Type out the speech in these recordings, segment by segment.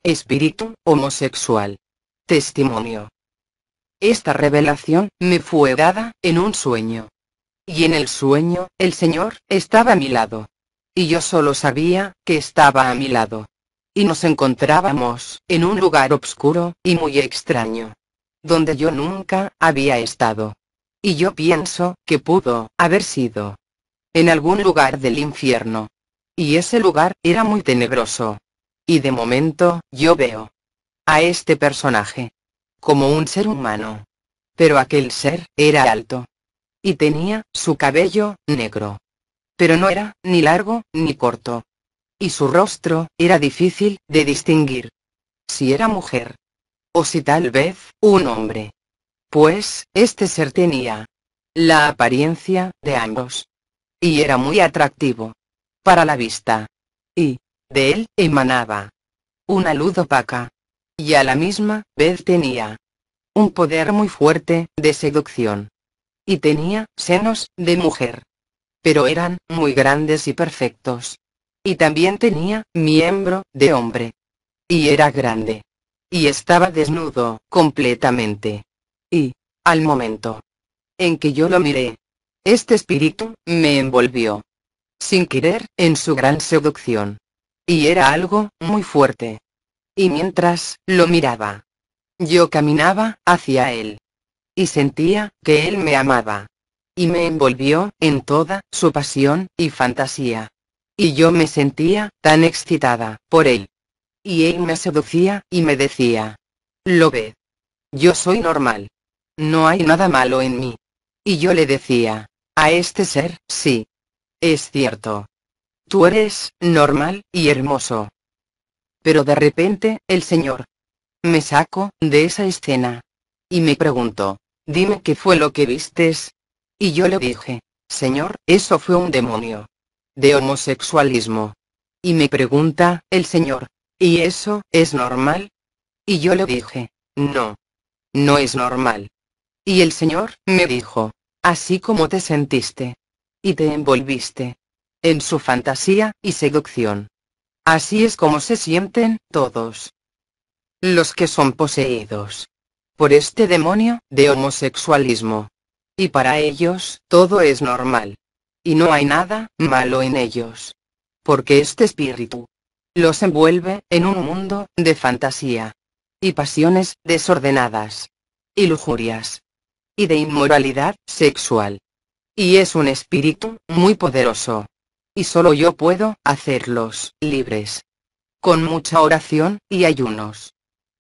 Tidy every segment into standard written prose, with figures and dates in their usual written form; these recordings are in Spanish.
Espíritu homosexual. Testimonio. Esta revelación me fue dada en un sueño. Y en el sueño, el Señor estaba a mi lado. Y yo solo sabía que estaba a mi lado. Y nos encontrábamos en un lugar oscuro y muy extraño, donde yo nunca había estado. Y yo pienso que pudo haber sido en algún lugar del infierno. Y ese lugar era muy tenebroso. Y de momento, yo veo a este personaje como un ser humano. Pero aquel ser era alto. Y tenía su cabello negro. Pero no era ni largo ni corto. Y su rostro era difícil de distinguir si era mujer o si tal vez un hombre. Pues este ser tenía la apariencia de ambos. Y era muy atractivo para la vista. Y de él emanaba una luz opaca. Y a la misma vez tenía un poder muy fuerte de seducción. Y tenía senos de mujer. Pero eran muy grandes y perfectos. Y también tenía miembro de hombre. Y era grande. Y estaba desnudo completamente. Y, al momento en que yo lo miré, este espíritu me envolvió sin querer en su gran seducción. Y era algo muy fuerte. Y mientras lo miraba, yo caminaba hacia él. Y sentía que él me amaba. Y me envolvió en toda su pasión y fantasía. Y yo me sentía tan excitada por él. Y él me seducía y me decía: ¿lo ves? Yo soy normal. No hay nada malo en mí. Y yo le decía a este ser: sí. Es cierto. Tú eres normal y hermoso. Pero de repente, el Señor me sacó de esa escena. Y me preguntó: dime qué fue lo que vistes. Y yo le dije: Señor, eso fue un demonio de homosexualismo. Y me pregunta el Señor: ¿y eso es normal? Y yo le dije: no. No es normal. Y el Señor me dijo: así como te sentiste y te envolviste en su fantasía y seducción, así es como se sienten todos los que son poseídos por este demonio de homosexualismo. Y para ellos, todo es normal. Y no hay nada malo en ellos. Porque este espíritu los envuelve en un mundo de fantasía y pasiones desordenadas y lujurias y de inmoralidad sexual. Y es un espíritu muy poderoso. Y solo yo puedo hacerlos libres con mucha oración y ayunos.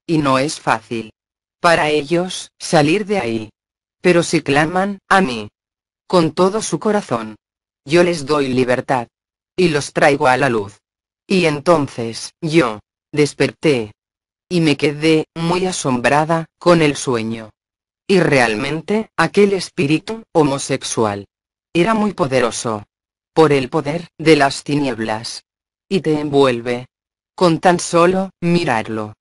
Y no es fácil para ellos salir de ahí. Pero si claman a mí con todo su corazón, yo les doy libertad y los traigo a la luz. Y entonces yo desperté y me quedé muy asombrada con el sueño. Y realmente aquel espíritu homosexual era muy poderoso por el poder de las tinieblas. Y te envuelve con tan solo mirarlo.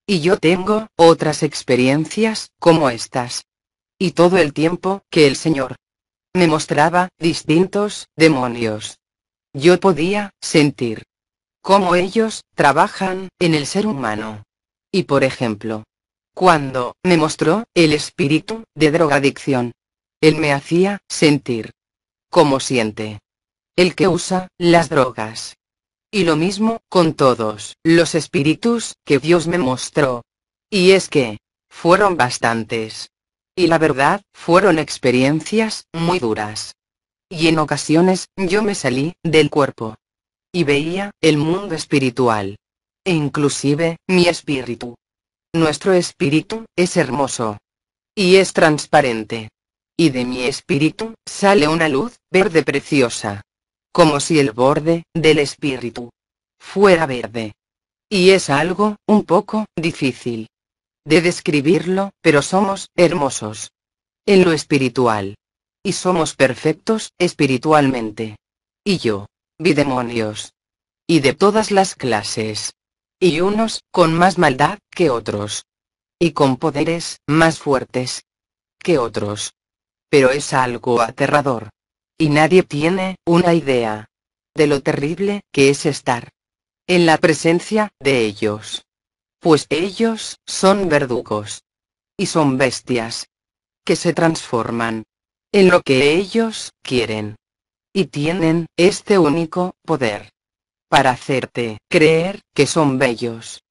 Y yo tengo otras experiencias como estas. Y todo el tiempo que el Señor me mostraba distintos demonios, yo podía sentir cómo ellos trabajan en el ser humano. Y por ejemplo, cuando me mostró el espíritu de drogadicción, él me hacía sentir como siente el que usa las drogas. Y lo mismo con todos los espíritus que Dios me mostró. Y es que fueron bastantes. Y la verdad, fueron experiencias muy duras. Y en ocasiones, yo me salí del cuerpo y veía el mundo espiritual. E inclusive, mi espíritu. Nuestro espíritu es hermoso. Y es transparente. Y de mi espíritu, sale una luz verde preciosa. Como si el borde del espíritu fuera verde. Y es algo un poco difícil de describirlo, pero somos hermosos en lo espiritual. Y somos perfectos espiritualmente. Y yo vi demonios. Y de todas las clases. Y unos con más maldad que otros. Y con poderes más fuertes que otros. Pero es algo aterrador. Y nadie tiene una idea de lo terrible que es estar en la presencia de ellos. Pues ellos son verdugos. Y son bestias. Que se transforman en lo que ellos quieren. Y tienen este único poder. Para hacerte creer que son bellos.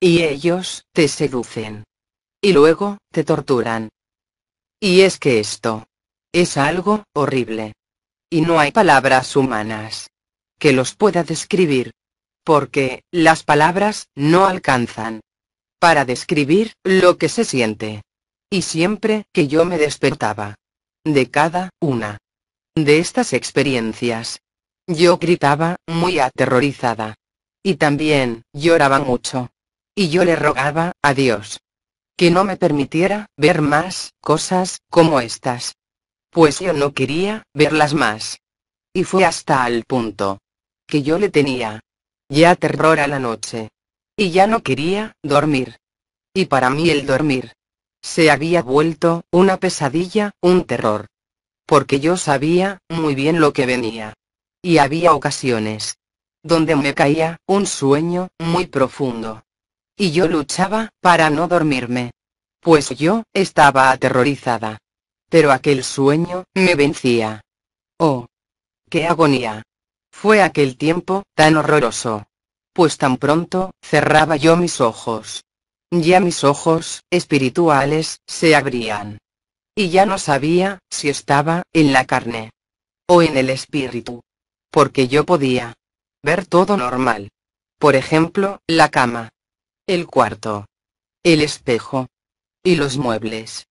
Y ellos te seducen. Y luego te torturan. Y es que esto es algo horrible. Y no hay palabras humanas que los pueda describir. Porque las palabras no alcanzan para describir lo que se siente. Y siempre que yo me despertaba de cada una de estas experiencias, yo gritaba muy aterrorizada. Y también lloraba mucho. Y yo le rogaba a Dios que no me permitiera ver más cosas como estas. Pues yo no quería verlas más. Y fue hasta el punto que yo le tenía ya terror a la noche. Y ya no quería dormir. Y para mí el dormir se había vuelto una pesadilla, un terror. Porque yo sabía muy bien lo que venía. Y había ocasiones donde me caía un sueño muy profundo. Y yo luchaba para no dormirme. Pues yo estaba aterrorizada. Pero aquel sueño me vencía. ¡Oh! ¡Qué agonía! Fue aquel tiempo tan horroroso. Pues tan pronto cerraba yo mis ojos. Ya mis ojos espirituales se abrían. Y ya no sabía si estaba en la carne o en el espíritu. Porque yo podía ver todo normal. Por ejemplo, la cama, el cuarto, el espejo y los muebles.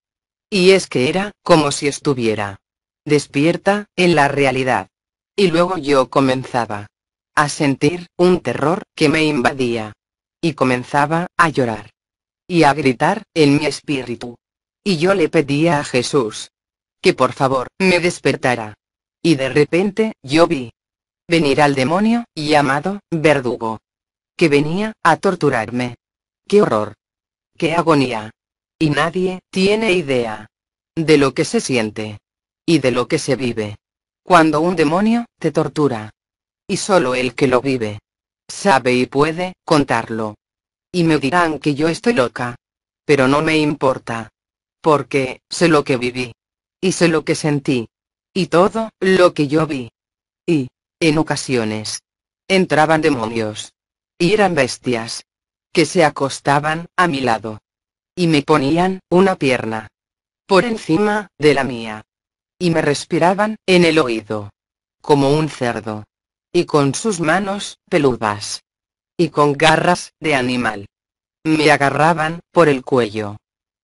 Y es que era como si estuviera despierta en la realidad. Y luego yo comenzaba a sentir un terror que me invadía. Y comenzaba a llorar y a gritar en mi espíritu. Y yo le pedía a Jesús que por favor me despertara. Y de repente yo vi venir al demonio llamado verdugo, que venía a torturarme. ¡Qué horror! ¡Qué agonía! Y nadie tiene idea de lo que se siente y de lo que se vive cuando un demonio te tortura. Y solo el que lo vive sabe y puede contarlo. Y me dirán que yo estoy loca. Pero no me importa. Porque sé lo que viví. Y sé lo que sentí. Y todo lo que yo vi. Y, en ocasiones, entraban demonios. Y eran bestias que se acostaban a mi lado. Y me ponían una pierna por encima de la mía. Y me respiraban en el oído como un cerdo. Y con sus manos peludas y con garras de animal me agarraban por el cuello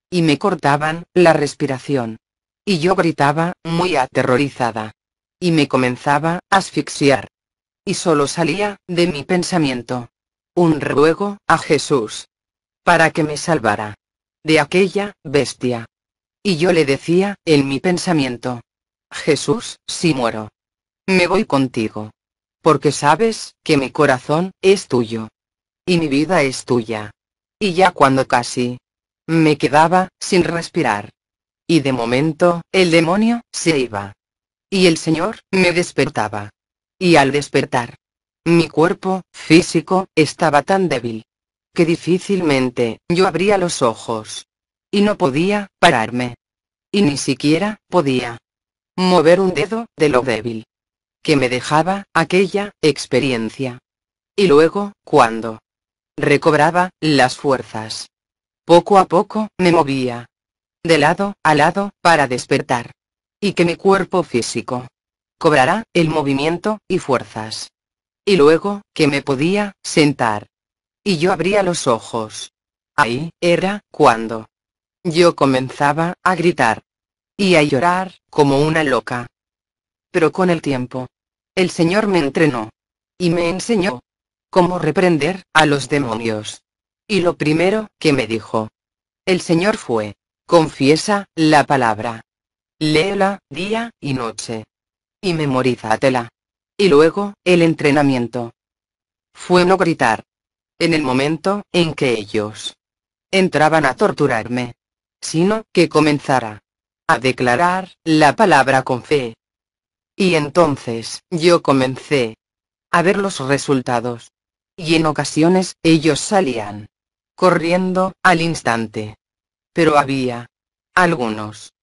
y me cortaban la respiración. Y yo gritaba muy aterrorizada. Y me comenzaba a asfixiar. Y solo salía de mi pensamiento un ruego a Jesús para que me salvara de aquella bestia. Y yo le decía en mi pensamiento: Jesús, si muero, me voy contigo. Porque sabes que mi corazón es tuyo. Y mi vida es tuya. Y ya cuando casi me quedaba sin respirar. Y de momento, el demonio se iba. Y el Señor me despertaba. Y al despertar, mi cuerpo físico estaba tan débil que difícilmente yo abría los ojos. Y no podía pararme. Y ni siquiera podía mover un dedo de lo débil que me dejaba aquella experiencia. Y luego, cuando recobraba las fuerzas, poco a poco me movía de lado a lado para despertar. Y que mi cuerpo físico cobrará el movimiento y fuerzas. Y luego, que me podía sentar. Y yo abría los ojos. Ahí era cuando yo comenzaba a gritar y a llorar como una loca. Pero con el tiempo, el Señor me entrenó y me enseñó cómo reprender a los demonios. Y lo primero que me dijo el Señor fue: confiesa la palabra, léela día y noche, y memorízatela. Y luego, el entrenamiento fue no gritar en el momento en que ellos entraban a torturarme, sino que comenzara a declarar la palabra con fe. Y entonces, yo comencé a ver los resultados. Y en ocasiones, ellos salían corriendo al instante. Pero había algunos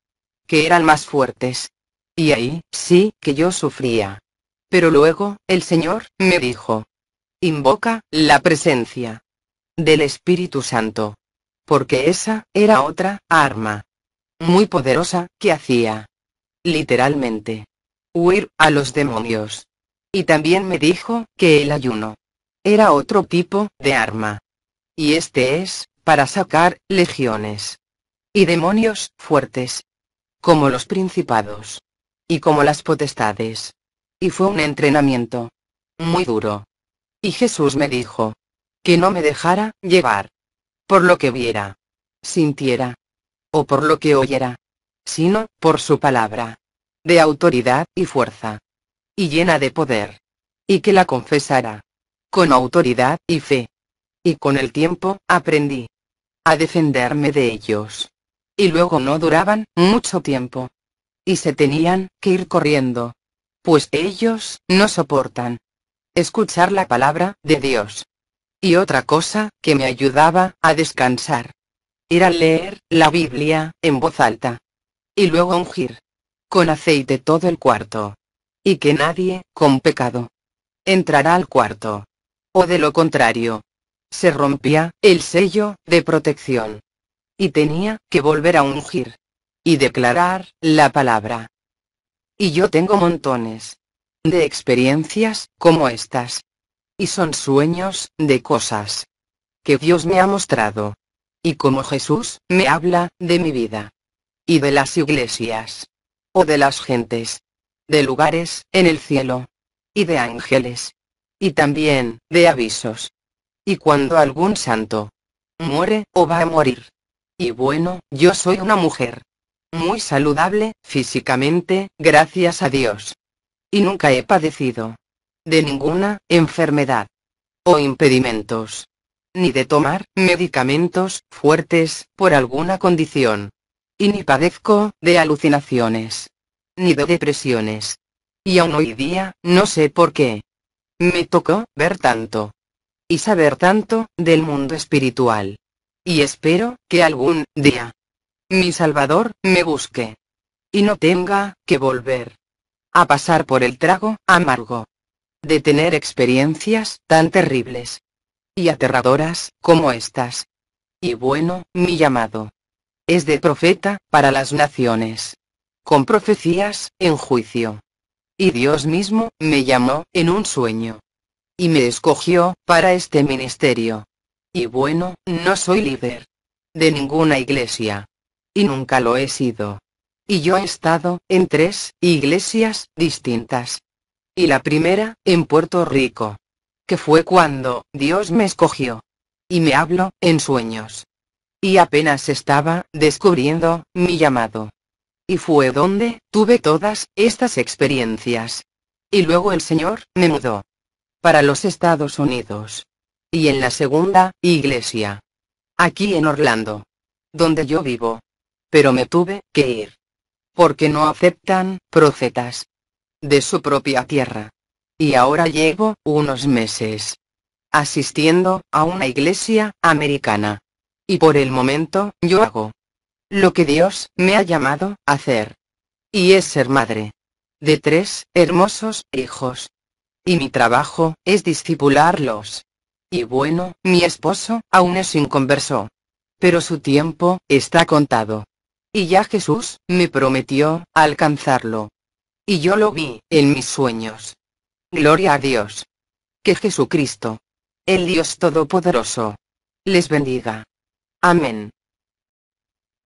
que eran más fuertes. Y ahí sí que yo sufría. Pero luego, el Señor me dijo: invoca la presencia del Espíritu Santo. Porque esa era otra arma muy poderosa que hacía, literalmente, huir a los demonios. Y también me dijo que el ayuno era otro tipo de arma. Y este es para sacar legiones y demonios fuertes, como los principados y como las potestades. Y fue un entrenamiento muy duro. Y Jesús me dijo que no me dejara llevar por lo que viera, sintiera o por lo que oyera, sino por su palabra, de autoridad y fuerza, y llena de poder, y que la confesara con autoridad y fe. Y con el tiempo aprendí a defenderme de ellos. Y luego no duraban mucho tiempo. Y se tenían que ir corriendo, pues ellos no soportan escuchar la palabra de Dios. Y otra cosa que me ayudaba a descansar era leer la Biblia en voz alta. Y luego ungir con aceite todo el cuarto. Y que nadie con pecado entrará al cuarto. O de lo contrario, se rompía el sello de protección. Y tenía que volver a ungir y declarar la palabra. Y yo tengo montones de experiencias como estas. Y son sueños de cosas que Dios me ha mostrado. Y como Jesús me habla de mi vida y de las iglesias, o de las gentes, de lugares en el cielo, y de ángeles, y también de avisos. Y cuando algún santo muere o va a morir. Y bueno, yo soy una mujer muy saludable físicamente, gracias a Dios. Y nunca he padecido de ninguna enfermedad o impedimentos, ni de tomar medicamentos fuertes por alguna condición. Y ni padezco de alucinaciones, ni de depresiones. Y aún hoy día, no sé por qué, me tocó ver tanto y saber tanto del mundo espiritual. Y espero que algún día mi Salvador me busque y no tenga que volver a pasar por el trago amargo de tener experiencias tan terribles y aterradoras como estas. Y bueno, mi llamado es de profeta para las naciones, con profecías en juicio. Y Dios mismo me llamó en un sueño y me escogió para este ministerio. Y bueno, no soy líder de ninguna iglesia, y nunca lo he sido. Y yo he estado en 3 iglesias distintas. Y la primera, en Puerto Rico, que fue cuando Dios me escogió y me habló en sueños. Y apenas estaba descubriendo mi llamado. Y fue donde tuve todas estas experiencias. Y luego el Señor me mudó para los Estados Unidos. Y en la segunda iglesia, aquí en Orlando, donde yo vivo. Pero me tuve que ir, porque no aceptan profetas de su propia tierra. Y ahora llevo unos meses asistiendo a una iglesia americana. Y por el momento, yo hago lo que Dios me ha llamado a hacer. Y es ser madre de 3 hermosos hijos. Y mi trabajo es discipularlos. Y bueno, mi esposo aún es inconverso, pero su tiempo está contado. Y ya Jesús me prometió alcanzarlo. Y yo lo vi en mis sueños. Gloria a Dios. Que Jesucristo, el Dios Todopoderoso, les bendiga. Amén.